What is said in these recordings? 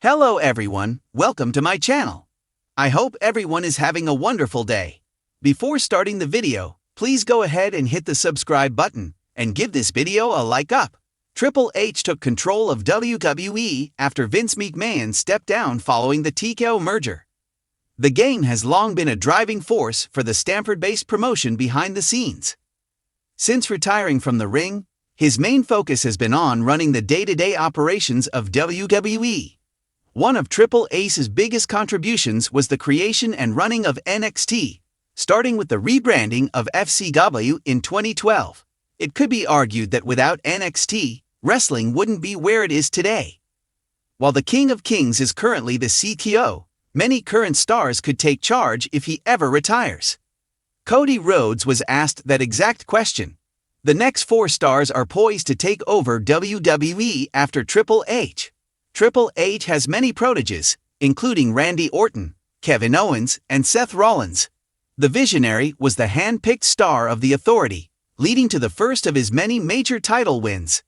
Hello everyone, welcome to my channel. I hope everyone is having a wonderful day. Before starting the video, please go ahead and hit the subscribe button and give this video a like up. Triple H took control of WWE after Vince McMahon stepped down following the TKO merger. The game has long been a driving force for the Stamford-based promotion behind the scenes. Since retiring from the ring, his main focus has been on running the day-to-day operations of WWE. One of Triple H's biggest contributions was the creation and running of NXT, starting with the rebranding of FCW in 2012. It could be argued that without NXT, wrestling wouldn't be where it is today. While the King of Kings is currently the CTO, many current stars could take charge if he ever retires. Cody Rhodes was asked that exact question. The next 4 stars are poised to take over WWE after Triple H. Triple H has many proteges, including Randy Orton, Kevin Owens, and Seth Rollins. The Visionary was the hand-picked star of the Authority, leading to the first of his many major title wins.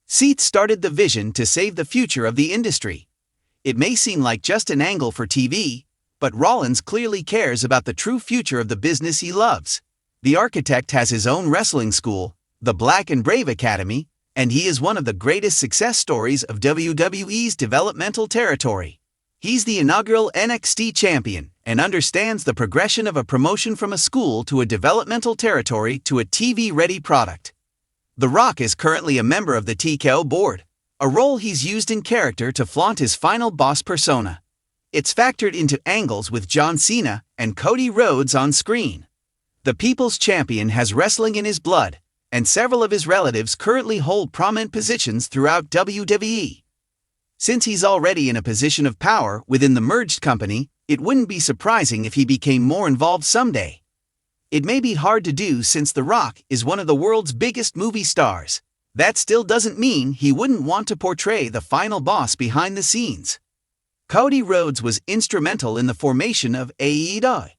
Seth started the vision to save the future of the industry. It may seem like just an angle for TV, but Rollins clearly cares about the true future of the business he loves. The architect has his own wrestling school, the Black and Brave Academy, and he is one of the greatest success stories of WWE's developmental territory. He's the inaugural NXT champion and understands the progression of a promotion from a school to a developmental territory to a TV-ready product. The Rock is currently a member of the TKO board, a role he's used in character to flaunt his final boss persona. It's factored into angles with John Cena and Cody Rhodes on screen. The People's Champion has wrestling in his blood, and several of his relatives currently hold prominent positions throughout WWE. Since he's already in a position of power within the merged company, it wouldn't be surprising if he became more involved someday. It may be hard to do since The Rock is one of the world's biggest movie stars. That still doesn't mean he wouldn't want to portray the final boss behind the scenes. Cody Rhodes was instrumental in the formation of AEW.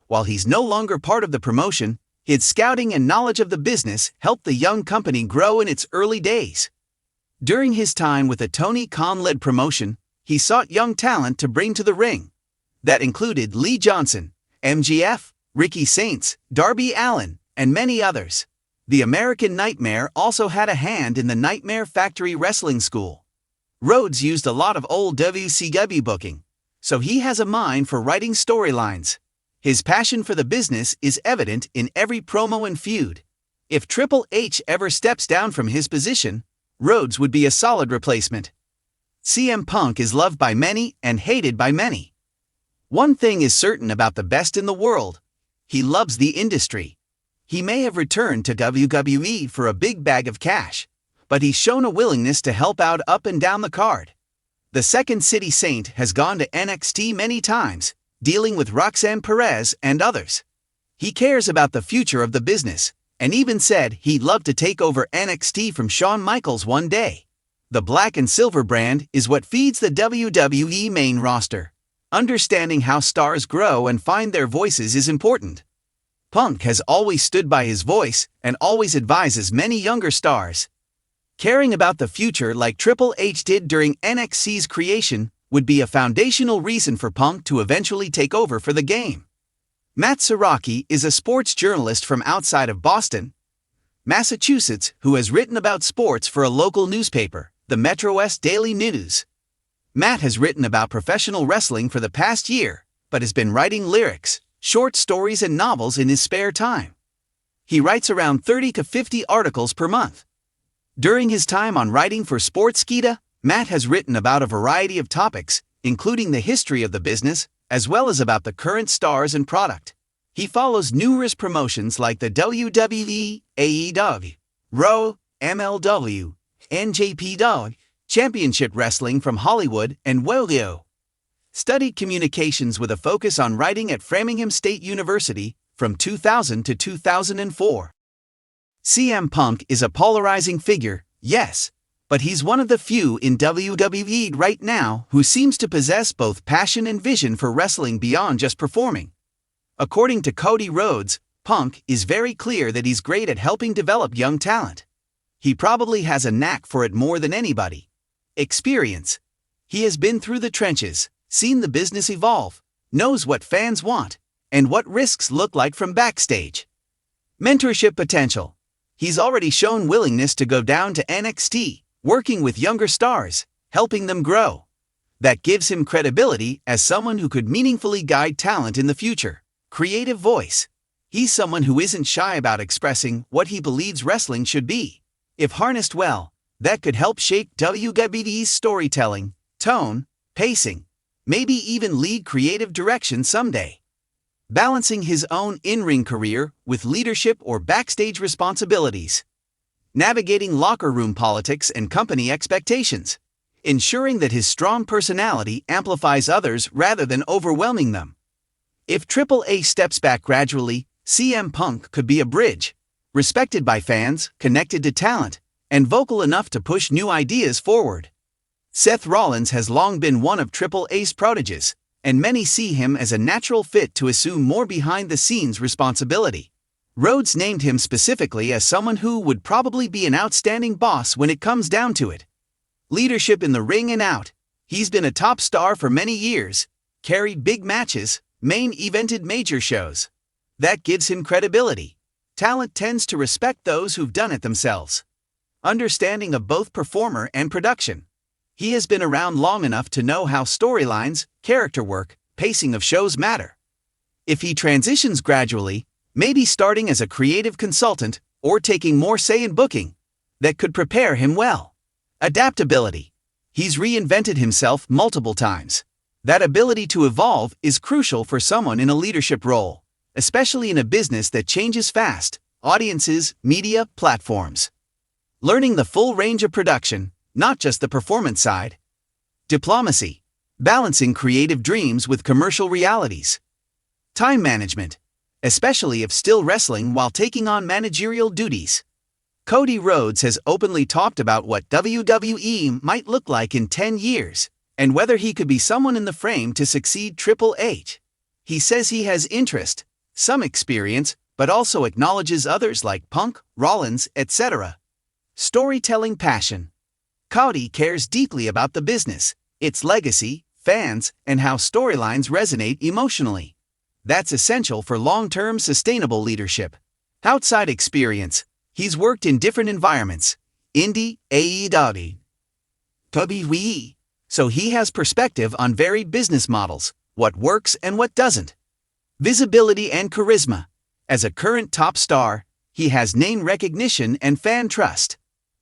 While he's no longer part of the promotion, his scouting and knowledge of the business helped the young company grow in its early days. During his time with the Tony Khan-led promotion, he sought young talent to bring to the ring. That included Lee Johnson, MJF, Ricky Saints, Darby Allin, and many others. The American Nightmare also had a hand in the Nightmare Factory Wrestling School. Rhodes used a lot of old WCW booking, so he has a mind for writing storylines. His passion for the business is evident in every promo and feud. If Triple H ever steps down from his position, Rhodes would be a solid replacement. CM Punk is loved by many and hated by many. One thing is certain about the best in the world: he loves the industry. He may have returned to WWE for a big bag of cash, but he's shown a willingness to help out up and down the card. The Second City Saint has gone to NXT many times, dealing with Roxanne Perez and others. He cares about the future of the business, and even said he'd love to take over NXT from Shawn Michaels one day. The Black and Silver brand is what feeds the WWE main roster. Understanding how stars grow and find their voices is important. Punk has always stood by his voice and always advises many younger stars. Caring about the future like Triple H did during NXT's creation would be a foundational reason for Punk to eventually take over for the game. Matt Siraki is a sports journalist from outside of Boston, Massachusetts, who has written about sports for a local newspaper, the Metro West Daily News. Matt has written about professional wrestling for the past year, but has been writing lyrics, short stories, and novels in his spare time. He writes around 30 to 50 articles per month. During his time on writing for Sportskeeda, Matt has written about a variety of topics, including the history of the business, as well as about the current stars and product. He follows numerous promotions like the WWE, AEW, Raw, MLW, NJPW, Championship Wrestling from Hollywood, and WWO. Studied communications with a focus on writing at Framingham State University from 2000 to 2004. CM Punk is a polarizing figure, yes, but he's one of the few in WWE right now who seems to possess both passion and vision for wrestling beyond just performing. According to Cody Rhodes, Punk is very clear that he's great at helping develop young talent. He probably has a knack for it more than anybody. Experience. He has been through the trenches, seen the business evolve, knows what fans want, and what risks look like from backstage. Mentorship potential. He's already shown willingness to go down to NXT, working with younger stars, helping them grow. That gives him credibility as someone who could meaningfully guide talent in the future. Creative voice. He's someone who isn't shy about expressing what he believes wrestling should be. If harnessed well, that could help shape WWE's storytelling, tone, pacing, maybe even lead creative direction someday. Balancing his own in-ring career with leadership or backstage responsibilities. Navigating locker room politics and company expectations. Ensuring that his strong personality amplifies others rather than overwhelming them. If Triple H steps back gradually, CM Punk could be a bridge, respected by fans, connected to talent, and vocal enough to push new ideas forward. Seth Rollins has long been one of Triple H's proteges, and many see him as a natural fit to assume more behind-the-scenes responsibility. Rhodes named him specifically as someone who would probably be an outstanding boss when it comes down to it. Leadership in the ring and out. He's been a top star for many years, carried big matches, main-evented major shows. That gives him credibility. Talent tends to respect those who've done it themselves. Understanding of both performer and production. He has been around long enough to know how storylines, character work, pacing of shows matter. If he transitions gradually, maybe starting as a creative consultant or taking more say in booking, that could prepare him well. Adaptability. He's reinvented himself multiple times. That ability to evolve is crucial for someone in a leadership role, especially in a business that changes fast, audiences, media, platforms. Learning the full range of production, not just the performance side. Diplomacy. Balancing creative dreams with commercial realities. Time management, especially if still wrestling while taking on managerial duties. Cody Rhodes has openly talked about what WWE might look like in 10 years, and whether he could be someone in the frame to succeed Triple H. He says he has interest, some experience, but also acknowledges others like Punk, Rollins, etc. Storytelling passion. Cody cares deeply about the business, its legacy, fans, and how storylines resonate emotionally. That's essential for long-term sustainable leadership. Outside experience. He's worked in different environments, indie, AEW, WWE, so he has perspective on varied business models, what works and what doesn't. Visibility and charisma. As a current top star, he has name recognition and fan trust.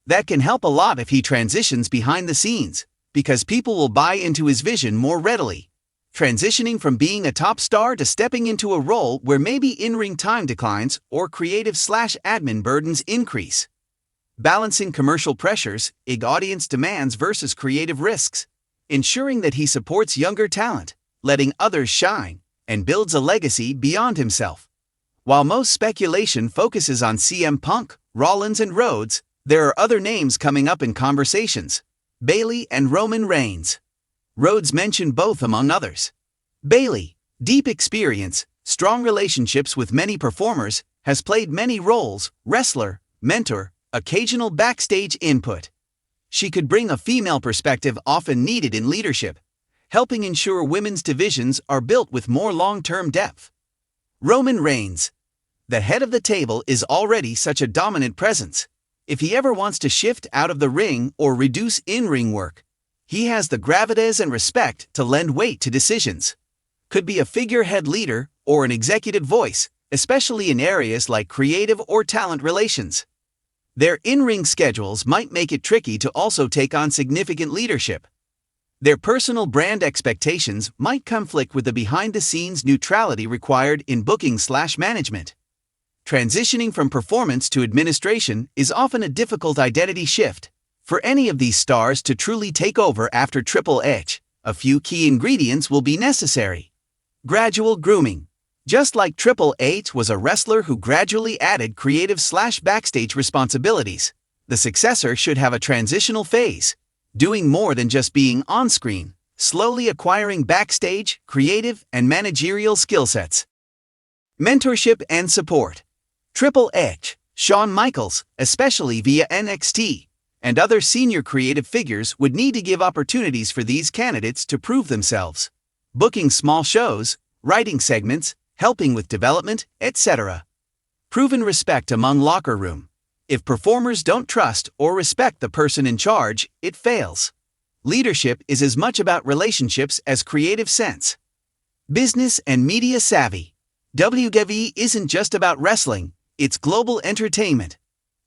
That can help a lot if he transitions behind the scenes, because people will buy into his vision more readily. Transitioning from being a top star to stepping into a role where maybe in-ring time declines or creative/admin burdens increase. Balancing commercial pressures, audience demands versus creative risks. Ensuring that he supports younger talent, letting others shine, and builds a legacy beyond himself. While most speculation focuses on CM Punk, Rollins, and Rhodes, there are other names coming up in conversations. Bayley and Roman Reigns. Rhodes mentioned both among others. Bayley, deep experience, strong relationships with many performers, has played many roles, wrestler, mentor, occasional backstage input. She could bring a female perspective often needed in leadership, helping ensure women's divisions are built with more long-term depth. Roman Reigns. The head of the table is already such a dominant presence. If he ever wants to shift out of the ring or reduce in-ring work, he has the gravitas and respect to lend weight to decisions. Could be a figurehead leader or an executive voice, especially in areas like creative or talent relations. Their in-ring schedules might make it tricky to also take on significant leadership. Their personal brand expectations might conflict with the behind-the-scenes neutrality required in booking/management. Transitioning from performance to administration is often a difficult identity shift. For any of these stars to truly take over after Triple H, a few key ingredients will be necessary. Gradual grooming. Just like Triple H was a wrestler who gradually added creative/backstage responsibilities, the successor should have a transitional phase, doing more than just being on-screen, slowly acquiring backstage, creative, and managerial skill sets. Mentorship and support. Triple H, Shawn Michaels, especially via NXT, and other senior creative figures would need to give opportunities for these candidates to prove themselves. Booking small shows, writing segments, helping with development, etc. Proven respect among locker room. If performers don't trust or respect the person in charge, it fails. Leadership is as much about relationships as creative sense. Business and media savvy. WWE isn't just about wrestling, it's global entertainment.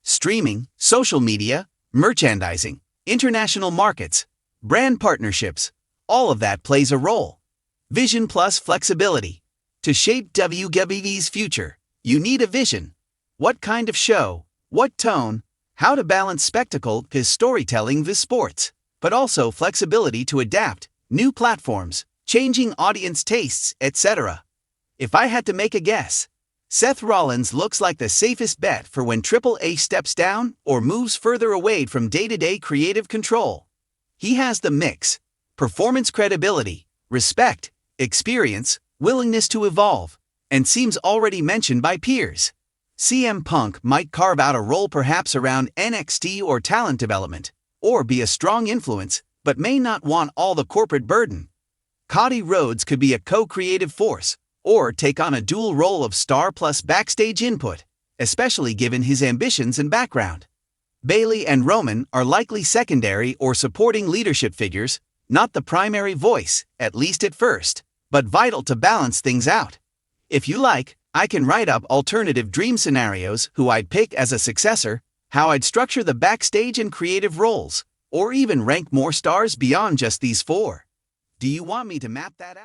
Streaming, social media, merchandising, international markets, brand partnerships, all of that plays a role. Vision plus flexibility. To shape WWE's future, you need a vision. What kind of show, what tone, how to balance spectacle with storytelling with sports, but also flexibility to adapt, new platforms, changing audience tastes, etc. If I had to make a guess, Seth Rollins looks like the safest bet for when Triple H steps down or moves further away from day-to-day creative control. He has the mix: performance credibility, respect, experience, willingness to evolve, and seems already mentioned by peers. CM Punk might carve out a role perhaps around NXT or talent development, or be a strong influence, but may not want all the corporate burden. Cody Rhodes could be a co-creative force, or take on a dual role of star plus backstage input, especially given his ambitions and background. Bayley and Roman are likely secondary or supporting leadership figures, not the primary voice, at least at first, but vital to balance things out. If you like, I can write up alternative dream scenarios, who I'd pick as a successor, how I'd structure the backstage and creative roles, or even rank more stars beyond just these four. Do you want me to map that out?